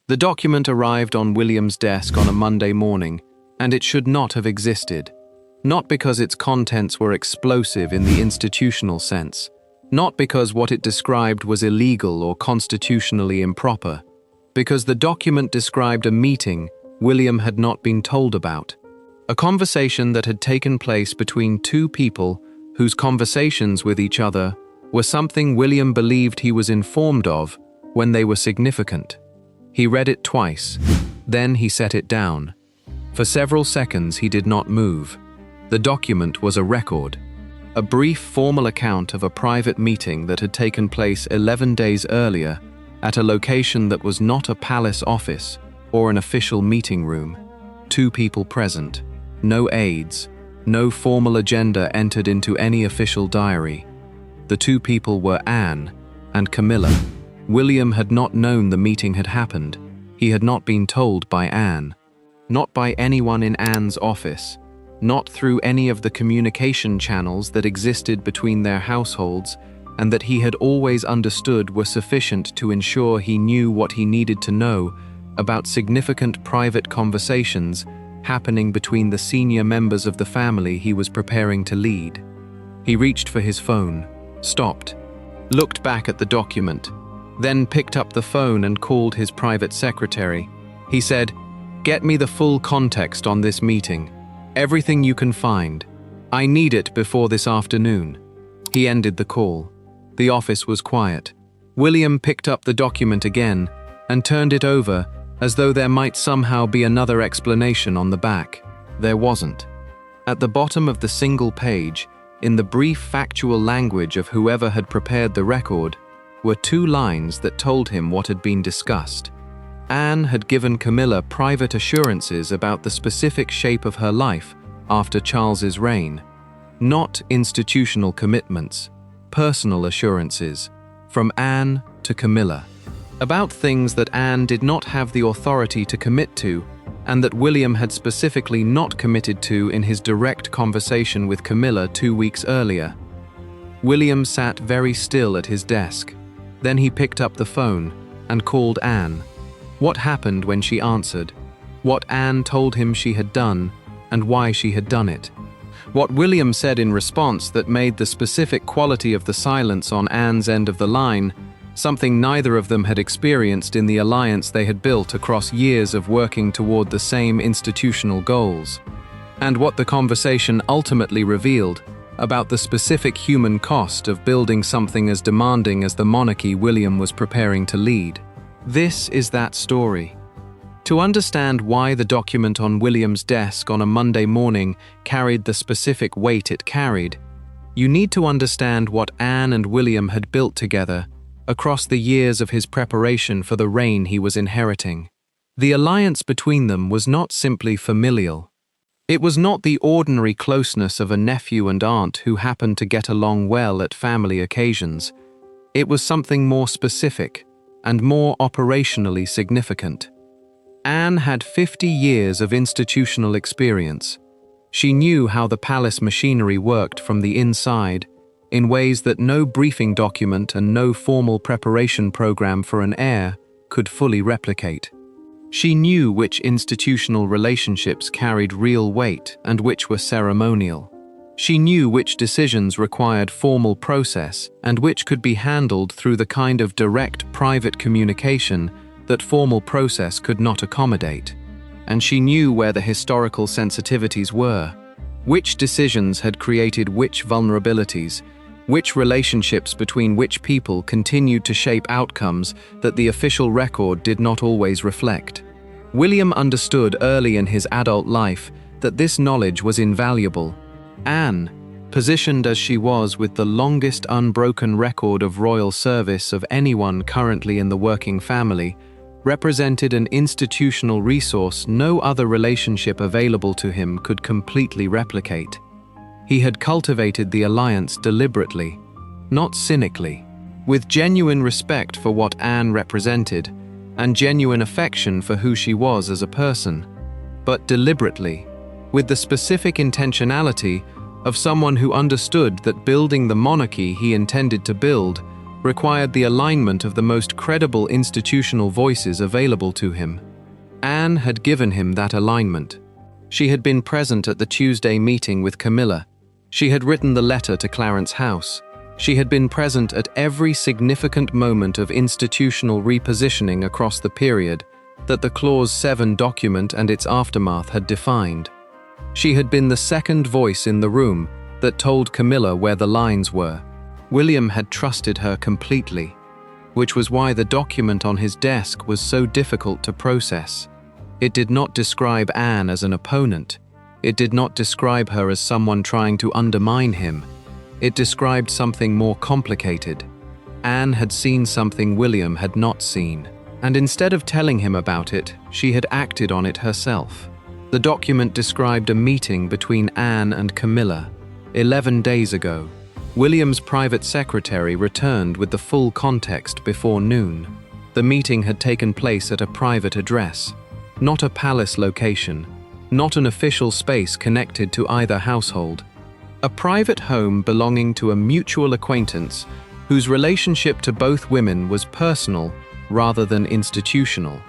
The document arrived on William's desk on a Monday morning, and it should not have existed. Not because its contents were explosive in the institutional sense, not because what it described was illegal or constitutionally improper, because the document described a meeting William had not been told about, a conversation that had taken place between two people whose conversations with each other were something William believed he was informed of when they were significant. He read it twice, then he set it down. For several seconds he did not move. The document was a record, a brief formal account of a private meeting that had taken place 11 days earlier at a location that was not a palace office or an official meeting room. Two people present, no aides, no formal agenda entered into any official diary. The two people were Anne and Camilla. William had not known the meeting had happened. He had not been told by Anne, not by anyone in Anne's office, not through any of the communication channels that existed between their households and that he had always understood were sufficient to ensure he knew what he needed to know about significant private conversations happening between the senior members of the family he was preparing to lead. He reached for his phone, stopped, looked back at the document, then picked up the phone and called his private secretary. He said, "Get me the full context on this meeting. Everything you can find. I need it before this afternoon." He ended the call. The office was quiet. William picked up the document again and turned it over as though there might somehow be another explanation on the back. There wasn't. At the bottom of the single page, in the brief factual language of whoever had prepared the record, were two lines that told him what had been discussed. Anne had given Camilla private assurances about the specific shape of her life after Charles's reign. Not institutional commitments, personal assurances, from Anne to Camilla, about things that Anne did not have the authority to commit to, and that William had specifically not committed to in his direct conversation with Camilla 2 weeks earlier. William sat very still at his desk. Then he picked up the phone and called Anne. What happened when she answered? What Anne told him she had done, and why she had done it. What William said in response that made the specific quality of the silence on Anne's end of the line something neither of them had experienced in the alliance they had built across years of working toward the same institutional goals. And what the conversation ultimately revealed about the specific human cost of building something as demanding as the monarchy William was preparing to lead. This is that story. To understand why the document on William's desk on a Monday morning carried the specific weight it carried, you need to understand what Anne and William had built together across the years of his preparation for the reign he was inheriting. The alliance between them was not simply familial. It was not the ordinary closeness of a nephew and aunt who happened to get along well at family occasions. It was something more specific and more operationally significant. Anne had 50 years of institutional experience. She knew how the palace machinery worked from the inside in ways that no briefing document and no formal preparation program for an heir could fully replicate. She knew which institutional relationships carried real weight and which were ceremonial. She knew which decisions required formal process and which could be handled through the kind of direct private communication that formal process could not accommodate. And she knew where the historical sensitivities were, which decisions had created which vulnerabilities, which relationships between which people continued to shape outcomes that the official record did not always reflect. William understood early in his adult life that this knowledge was invaluable. Anne, positioned as she was with the longest unbroken record of royal service of anyone currently in the working family, represented an institutional resource no other relationship available to him could completely replicate. He had cultivated the alliance deliberately, not cynically, with genuine respect for what Anne represented and genuine affection for who she was as a person, but deliberately, with the specific intentionality of someone who understood that building the monarchy he intended to build required the alignment of the most credible institutional voices available to him. Anne had given him that alignment. She had been present at the Tuesday meeting with Camilla. She had written the letter to Clarence House. She had been present at every significant moment of institutional repositioning across the period that the Clause 7 document and its aftermath had defined. She had been the second voice in the room that told Camilla where the lines were. William had trusted her completely, which was why the document on his desk was so difficult to process. It did not describe Anne as an opponent. It did not describe her as someone trying to undermine him. It described something more complicated. Anne had seen something William had not seen, and instead of telling him about it, she had acted on it herself. The document described a meeting between Anne and Camilla 11 days ago. William's private secretary returned with the full context before noon. The meeting had taken place at a private address, not a palace location, not an official space connected to either household. A private home belonging to a mutual acquaintance whose relationship to both women was personal rather than institutional.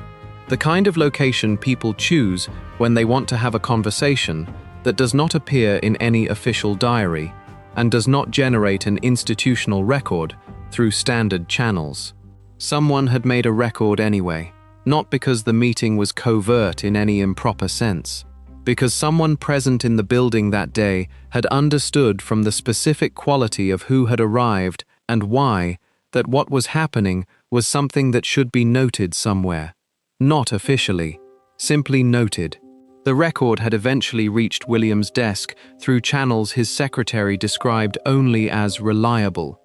The kind of location people choose when they want to have a conversation that does not appear in any official diary and does not generate an institutional record through standard channels. Someone had made a record anyway, not because the meeting was covert in any improper sense, because someone present in the building that day had understood from the specific quality of who had arrived and why that what was happening was something that should be noted somewhere. Not officially, simply noted. The record had eventually reached William's desk through channels his secretary described only as reliable.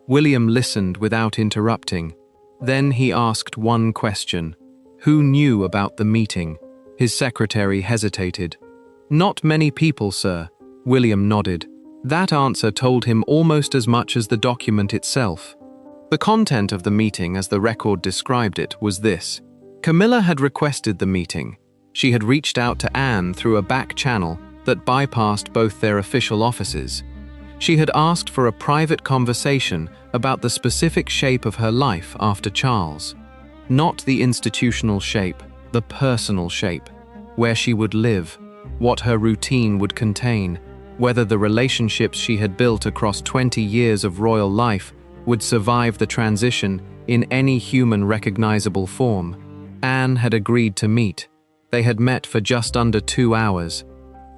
William listened without interrupting. Then he asked one question. Who knew about the meeting? His secretary hesitated. Not many people, sir. William nodded. That answer told him almost as much as the document itself. The content of the meeting, as the record described it, was this. Camilla had requested the meeting. She had reached out to Anne through a back channel that bypassed both their official offices. She had asked for a private conversation about the specific shape of her life after Charles. Not the institutional shape, the personal shape, where she would live, what her routine would contain, whether the relationships she had built across 20 years of royal life would survive the transition in any human recognizable form. Anne had agreed to meet. They had met for just under 2 hours.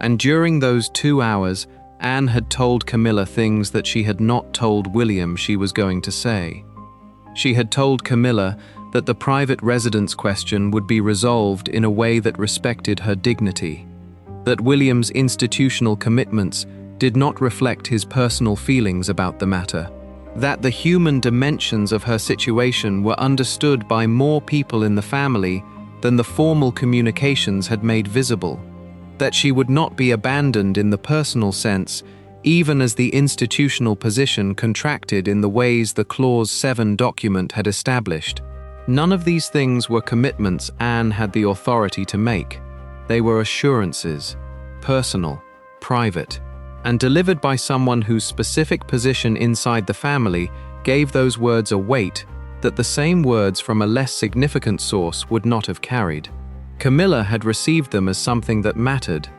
And during those 2 hours, Anne had told Camilla things that she had not told William she was going to say. She had told Camilla that the private residence question would be resolved in a way that respected her dignity, that William's institutional commitments did not reflect his personal feelings about the matter, that the human dimensions of her situation were understood by more people in the family than the formal communications had made visible, that she would not be abandoned in the personal sense, even as the institutional position contracted in the ways the Clause 7 document had established. None of these things were commitments Anne had the authority to make. They were assurances, personal, private, and delivered by someone whose specific position inside the family gave those words a weight that the same words from a less significant source would not have carried. Camilla had received them as something that mattered.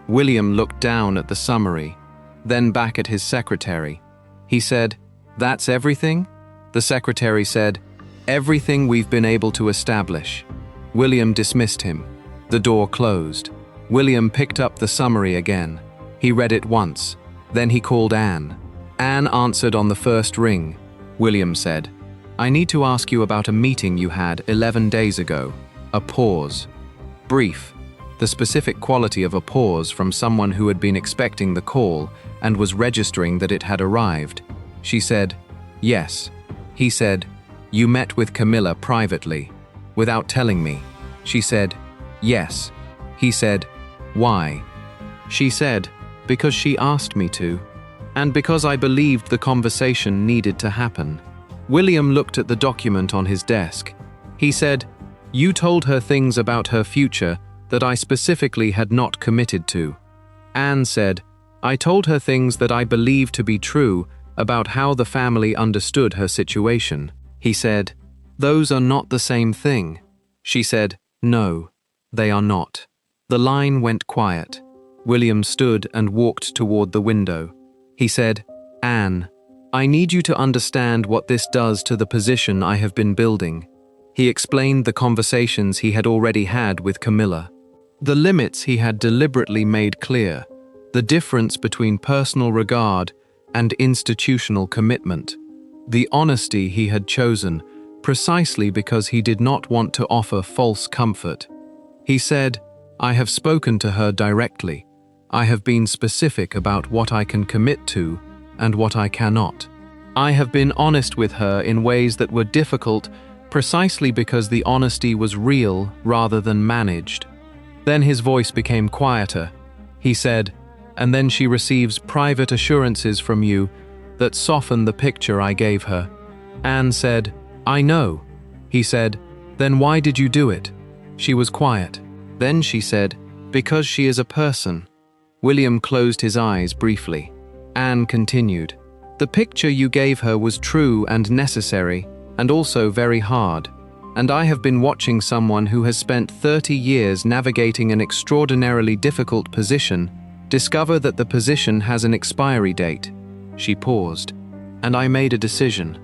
William looked down at the summary, then back at his secretary. He said, "That's everything?" The secretary said, "Everything we've been able to establish." William dismissed him. The door closed. William picked up the summary again. He read it once. Then he called Anne. Anne answered on the first ring. William said, "I need to ask you about a meeting you had 11 days ago." A pause. Brief. The specific quality of a pause from someone who had been expecting the call and was registering that it had arrived. She said, "Yes." He said, "You met with Camilla privately, without telling me." She said, "Yes." He said, "Why?" She said, "Because she asked me to, and because I believed the conversation needed to happen." William looked at the document on his desk. He said, "You told her things about her future that I specifically had not committed to." Anne said, "I told her things that I believed to be true about how the family understood her situation. He said, "Those are not the same thing." She said, "No, they are not." The line went quiet. William stood and walked toward the window. He said, "Anne, I need you to understand what this does to the position I have been building." He explained the conversations he had already had with Camilla, the limits he had deliberately made clear, the difference between personal regard and institutional commitment, the honesty he had chosen precisely because he did not want to offer false comfort. He said, "I have spoken to her directly. I have been specific about what I can commit to and what I cannot. I have been honest with her in ways that were difficult precisely because the honesty was real rather than managed." Then his voice became quieter. He said, "And then she receives private assurances from you that soften the picture I gave her." Anne said, "I know." He said, "Then why did you do it?" She was quiet. Then she said, "Because she is a person." William closed his eyes briefly. Anne continued, "The picture you gave her was true and necessary, and also very hard. And I have been watching someone who has spent 30 years navigating an extraordinarily difficult position discover that the position has an expiry date." She paused, "And I made a decision,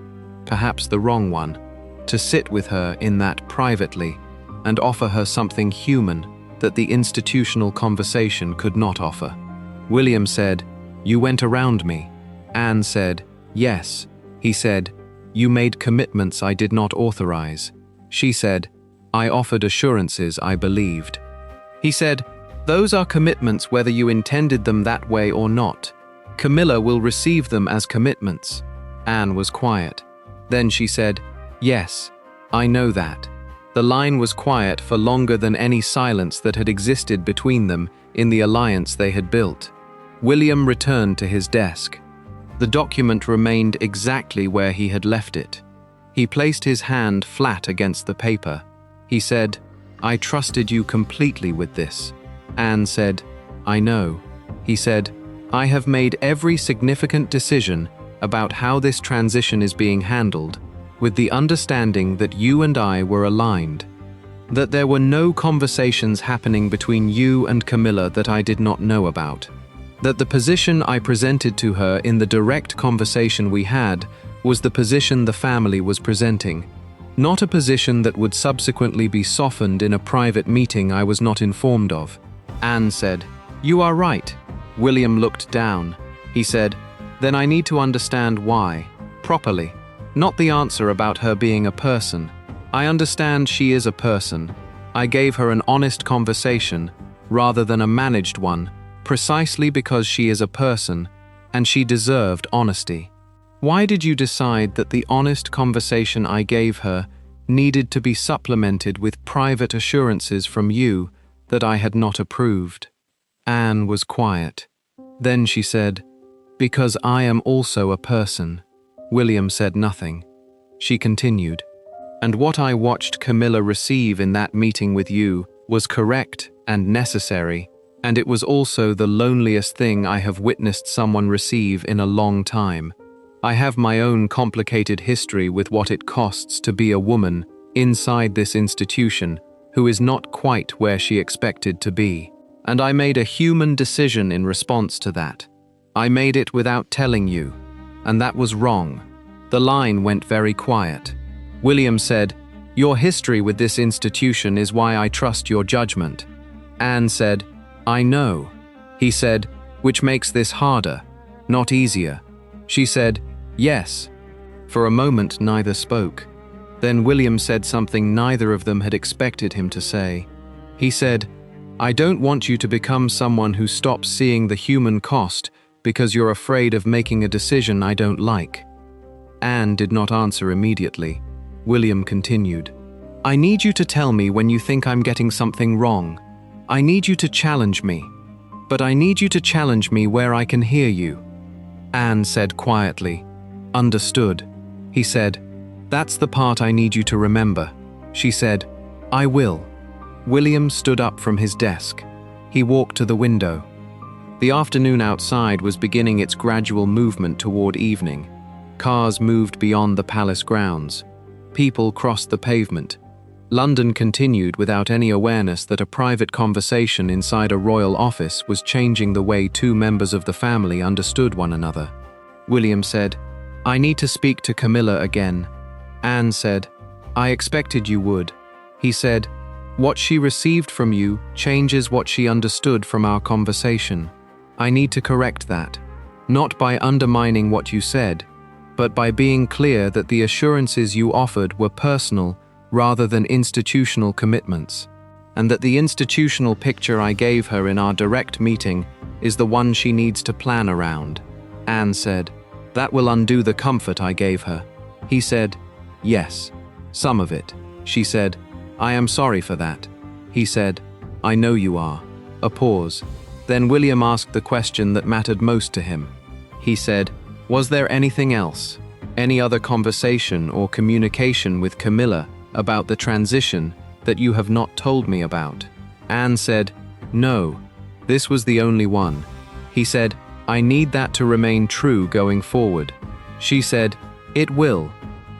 perhaps the wrong one, to sit with her in that privately and offer her something human that the institutional conversation could not offer." William said, "You went around me." Anne said, "Yes." He said, "You made commitments I did not authorize." She said, "I offered assurances I believed." He said, "Those are commitments whether you intended them that way or not. Camilla will receive them as commitments." Anne was quiet. Then she said, "Yes, I know that." The line was quiet for longer than any silence that had existed between them in the alliance they had built. William returned to his desk. The document remained exactly where he had left it. He placed his hand flat against the paper. He said, "I trusted you completely with this." Anne said, "I know." He said, "I have made every significant decision about how this transition is being handled, with the understanding that you and I were aligned, that there were no conversations happening between you and Camilla that I did not know about, that the position I presented to her in the direct conversation we had was the position the family was presenting, not a position that would subsequently be softened in a private meeting I was not informed of." Anne said, "You are right." William looked down. He said, "Then I need to understand why, properly. Not the answer about her being a person. I understand she is a person. I gave her an honest conversation, rather than a managed one, precisely because she is a person, and she deserved honesty. Why did you decide that the honest conversation I gave her needed to be supplemented with private assurances from you that I had not approved?" Anne was quiet. Then she said, "Because I am also a person." William said nothing. She continued, "And what I watched Camilla receive in that meeting with you was correct and necessary, and it was also the loneliest thing I have witnessed someone receive in a long time. I have my own complicated history with what it costs to be a woman inside this institution who is not quite where she expected to be. And I made a human decision in response to that. I made it without telling you, and that was wrong." The line went very quiet. William said, "Your history with this institution is why I trust your judgment." Anne said, "I know." He said, "Which makes this harder, not easier." She said, "Yes." For a moment neither spoke. Then William said something neither of them had expected him to say. He said, "I don't want you to become someone who stops seeing the human cost because you're afraid of making a decision I don't like." Anne did not answer immediately. William continued, "I need you to tell me when you think I'm getting something wrong. I need you to challenge me. But I need you to challenge me where I can hear you." Anne said quietly, "Understood." He said, "That's the part I need you to remember." She said, "I will." William stood up from his desk. He walked to the window. The afternoon outside was beginning its gradual movement toward evening. Cars moved beyond the palace grounds. People crossed the pavement. London continued without any awareness that a private conversation inside a royal office was changing the way two members of the family understood one another. William said, "I need to speak to Camilla again." Anne said, "I expected you would." He said, "What she received from you changes what she understood from our conversation. I need to correct that, not by undermining what you said, but by being clear that the assurances you offered were personal rather than institutional commitments, and that the institutional picture I gave her in our direct meeting is the one she needs to plan around." Anne said, "That will undo the comfort I gave her." He said, "Yes, some of it." She said, "I am sorry for that." He said, "I know you are." A pause. Then William asked the question that mattered most to him. He said, "Was there anything else? Any other conversation or communication with Camilla about the transition that you have not told me about?" Anne said, "No, this was the only one." He said, "I need that to remain true going forward." She said, "It will."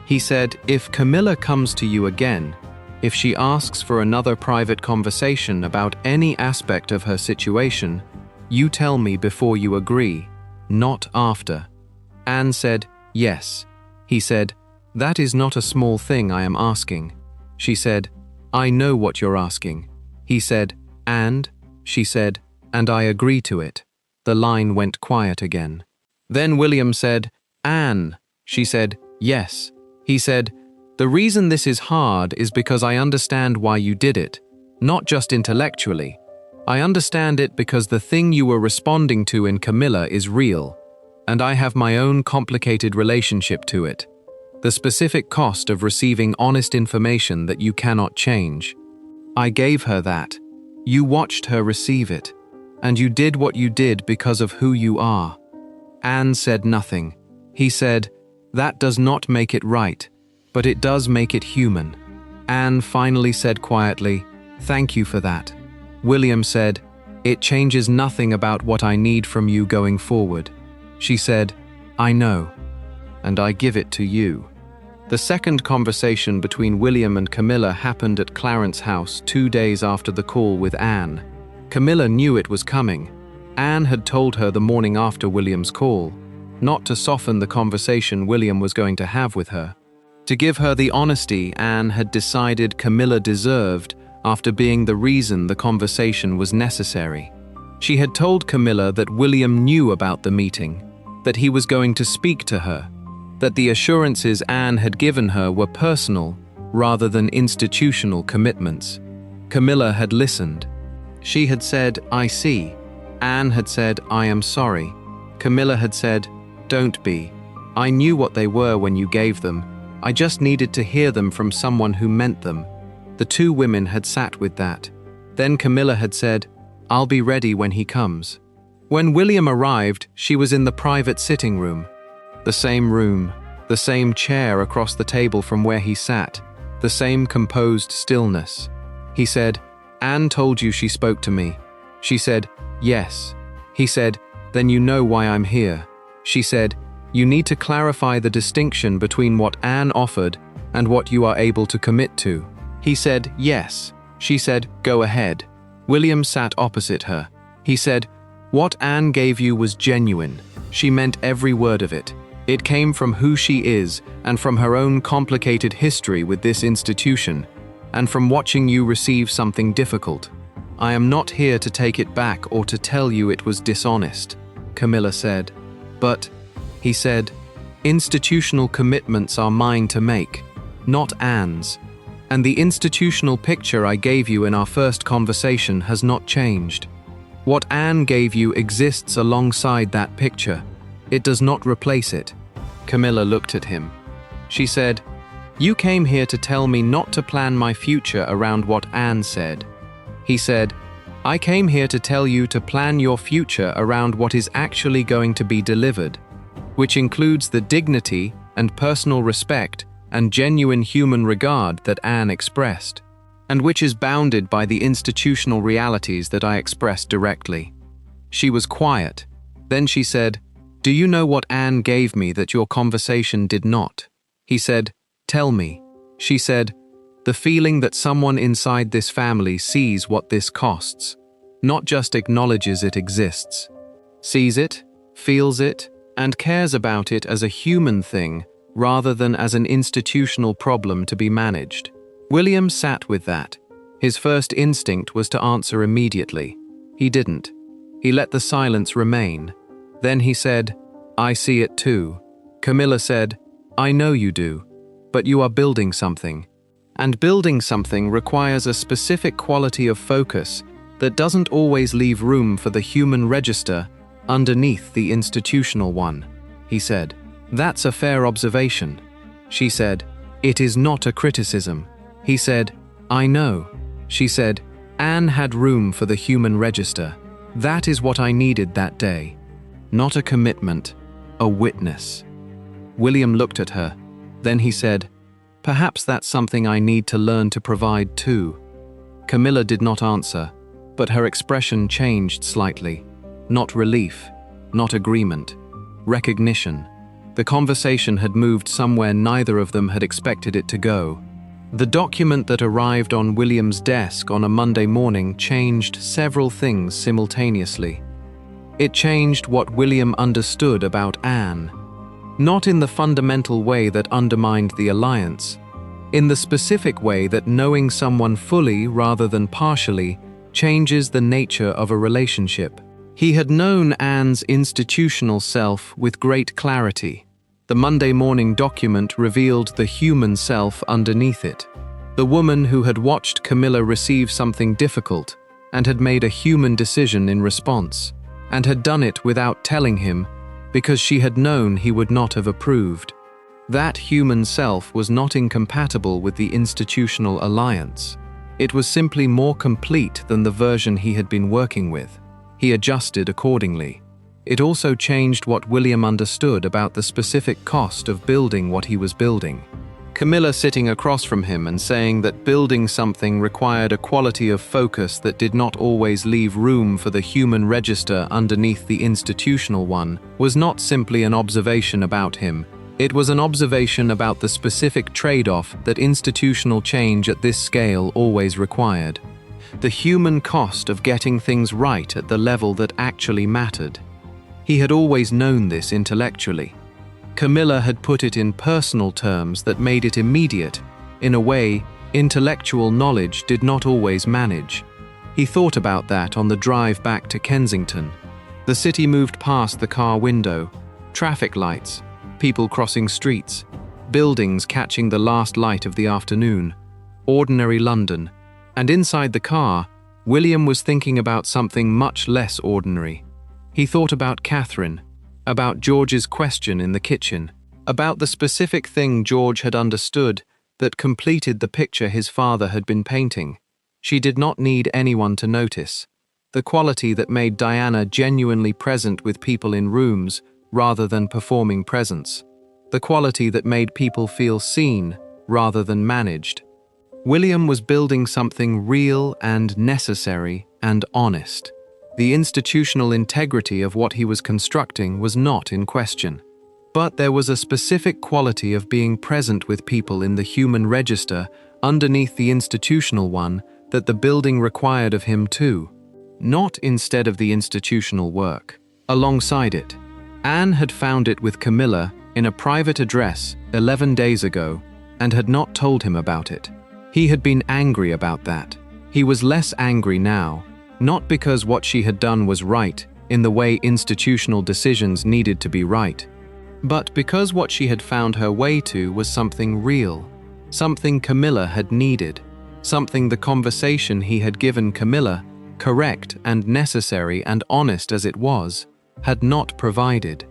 He said, "If Camilla comes to you again, if she asks for another private conversation about any aspect of her situation, you tell me before you agree, not after." Anne said, "Yes." He said, "That is not a small thing I am asking." She said, "I know what you're asking." He said, "And?" She said, "And I agree to it." The line went quiet again. Then William said, "Anne." She said, "Yes." He said, "The reason this is hard is because I understand why you did it, not just intellectually. I understand it because the thing you were responding to in Camilla is real, and I have my own complicated relationship to it. The specific cost of receiving honest information that you cannot change. I gave her that. You watched her receive it, and you did what you did because of who you are." Anne said nothing. He said, "That does not make it right, but it does make it human." Anne finally said quietly, "Thank you for that." William said, "It changes nothing about what I need from you going forward." She said, "I know, and I give it to you." The second conversation between William and Camilla happened at Clarence's house 2 days after the call with Anne. Camilla knew it was coming. Anne had told her the morning after William's call, not to soften the conversation William was going to have with her. To give her the honesty Anne had decided Camilla deserved after being the reason the conversation was necessary. She had told Camilla that William knew about the meeting, that he was going to speak to her, that the assurances Anne had given her were personal rather than institutional commitments. Camilla had listened. She had said, "I see." Anne had said, "I am sorry." Camilla had said, "Don't be. I knew what they were when you gave them. I just needed to hear them from someone who meant them." The two women had sat with that. Then Camilla had said, "I'll be ready when he comes." When William arrived, she was in the private sitting room. The same chair across the table from where he sat, the same composed stillness. He said, "Anne told you she spoke to me." She said, "Yes." He said, "Then you know why I'm here." She said, "You need to clarify the distinction between what Anne offered and what you are able to commit to." He said, "Yes." She said, "Go ahead." William sat opposite her. He said, "What Anne gave you was genuine. She meant every word of it. It came from who she is and from her own complicated history with this institution, and from watching you receive something difficult. I am not here to take it back or to tell you it was dishonest," Camilla said. "But," he said, "institutional commitments are mine to make, not Anne's. And the institutional picture I gave you in our first conversation has not changed. What Anne gave you exists alongside that picture. It does not replace it." Camilla looked at him. She said, "You came here to tell me not to plan my future around what Anne said." He said, "I came here to tell you to plan your future around what is actually going to be delivered, which includes the dignity and personal respect and genuine human regard that Anne expressed, and which is bounded by the institutional realities that I expressed directly." She was quiet. Then she said, "Do you know what Anne gave me that your conversation did not?" He said, "Tell me." She said, "The feeling that someone inside this family sees what this costs, not just acknowledges it exists, sees it, feels it, and cares about it as a human thing rather than as an institutional problem to be managed." William sat with that. His first instinct was to answer immediately. He didn't. He let the silence remain. Then he said, "I see it too." Camilla said, "I know you do, but you are building something. And building something requires a specific quality of focus that doesn't always leave room for the human register underneath the institutional one," he said. "That's a fair observation." She said, "It is not a criticism." He said, "I know." She said, "Anne had room for the human register. That is what I needed that day. Not a commitment, a witness." William looked at her. Then he said, "Perhaps that's something I need to learn to provide too." Camilla did not answer, but her expression changed slightly. Not relief, not agreement, recognition. The conversation had moved somewhere neither of them had expected it to go. The document that arrived on William's desk on a Monday morning changed several things simultaneously. It changed what William understood about Anne. Not in the fundamental way that undermined the alliance. In the specific way that knowing someone fully rather than partially changes the nature of a relationship. He had known Anne's institutional self with great clarity. The Monday morning document revealed the human self underneath it. The woman who had watched Camilla receive something difficult and had made a human decision in response, and had done it without telling him because she had known he would not have approved. That human self was not incompatible with the institutional alliance. It was simply more complete than the version he had been working with. He adjusted accordingly. It also changed what William understood about the specific cost of building what he was building. Camilla sitting across from him and saying that building something required a quality of focus that did not always leave room for the human register underneath the institutional one was not simply an observation about him. It was an observation about the specific trade-off that institutional change at this scale always required. The human cost of getting things right at the level that actually mattered. He had always known this intellectually. Camilla had put it in personal terms that made it immediate, in a way intellectual knowledge did not always manage. He thought about that on the drive back to Kensington. The city moved past the car window, traffic lights, people crossing streets, buildings catching the last light of the afternoon, ordinary London, and inside the car, William was thinking about something much less ordinary. He thought about Catherine, about George's question in the kitchen, about the specific thing George had understood that completed the picture his father had been painting. She did not need anyone to notice. The quality that made Diana genuinely present with people in rooms rather than performing presence. The quality that made people feel seen rather than managed. William was building something real and necessary and honest. The institutional integrity of what he was constructing was not in question. But there was a specific quality of being present with people in the human register underneath the institutional one that the building required of him too. Not instead of the institutional work. Alongside it. Anne had found it with Camilla in a private address 11 days ago and had not told him about it. He had been angry about that. He was less angry now. Not because what she had done was right, in the way institutional decisions needed to be right, but because what she had found her way to was something real, something Camilla had needed, something the conversation he had given Camilla, correct and necessary and honest as it was, had not provided.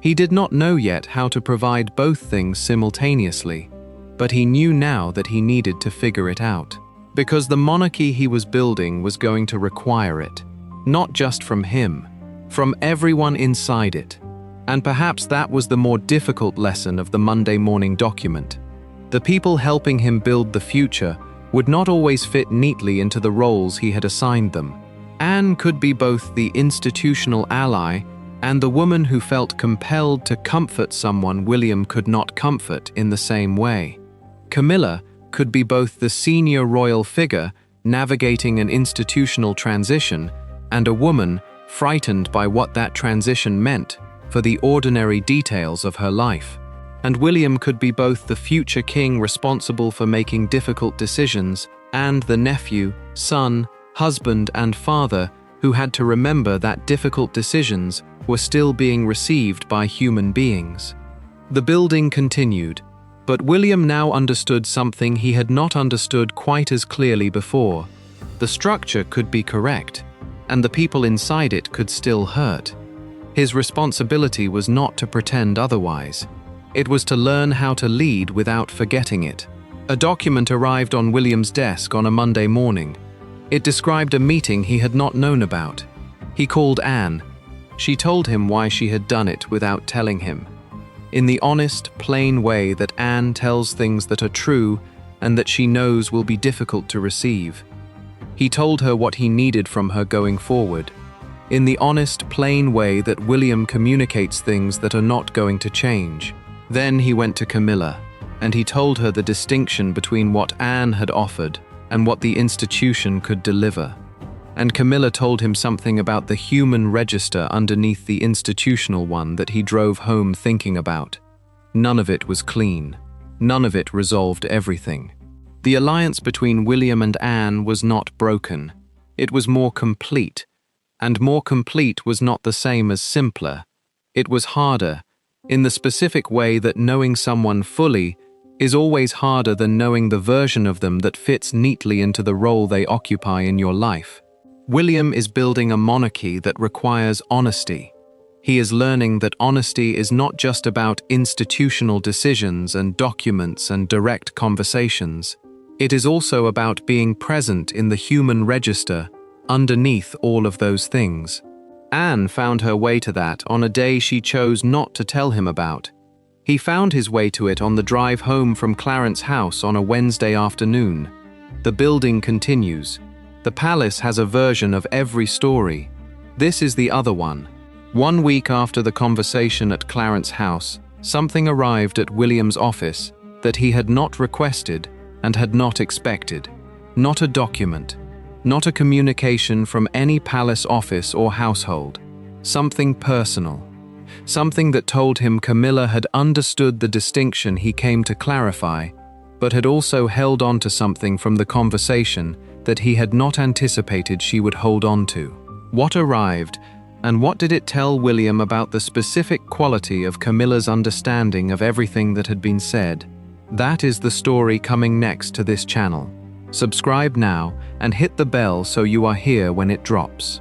He did not know yet how to provide both things simultaneously, but he knew now that he needed to figure it out. Because the monarchy he was building was going to require it, not just from him, from everyone inside it. And perhaps that was the more difficult lesson of the Monday morning document. The people helping him build the future would not always fit neatly into the roles he had assigned them. Anne could be both the institutional ally and the woman who felt compelled to comfort someone William could not comfort in the same way. Camilla could be both the senior royal figure navigating an institutional transition and a woman frightened by what that transition meant for the ordinary details of her life. And William could be both the future king responsible for making difficult decisions and the nephew, son, husband, and father who had to remember that difficult decisions were still being received by human beings. The building continued, but William now understood something he had not understood quite as clearly before. The structure could be correct, and the people inside it could still hurt. His responsibility was not to pretend otherwise. It was to learn how to lead without forgetting it. A document arrived on William's desk on a Monday morning. It described a meeting he had not known about. He called Anne. She told him why she had done it without telling him, in the honest, plain way that Anne tells things that are true and that she knows will be difficult to receive. He told her what he needed from her going forward, in the honest, plain way that William communicates things that are not going to change. Then he went to Camilla, and he told her the distinction between what Anne had offered and what the institution could deliver. And Camilla told him something about the human register underneath the institutional one that he drove home thinking about. None of it was clean. None of it resolved everything. The alliance between William and Anne was not broken. It was more complete. And more complete was not the same as simpler. It was harder, in the specific way that knowing someone fully is always harder than knowing the version of them that fits neatly into the role they occupy in your life. William is building a monarchy that requires honesty. He is learning that honesty is not just about institutional decisions and documents and direct conversations. It is also about being present in the human register underneath all of those things. Anne found her way to that on a day she chose not to tell him about. He found his way to it on the drive home from Clarence's house on a Wednesday afternoon. The building continues. The palace has a version of every story. This is the other one. 1 week after the conversation at Clarence's house, something arrived at William's office that he had not requested and had not expected. Not a document, not a communication from any palace office or household. Something personal. Something that told him Camilla had understood the distinction he came to clarify, but had also held on to something from the conversation that he had not anticipated she would hold on to. What arrived, and what did it tell William about the specific quality of Camilla's understanding of everything that had been said? That is the story coming next to this channel. Subscribe now and hit the bell so you are here when it drops.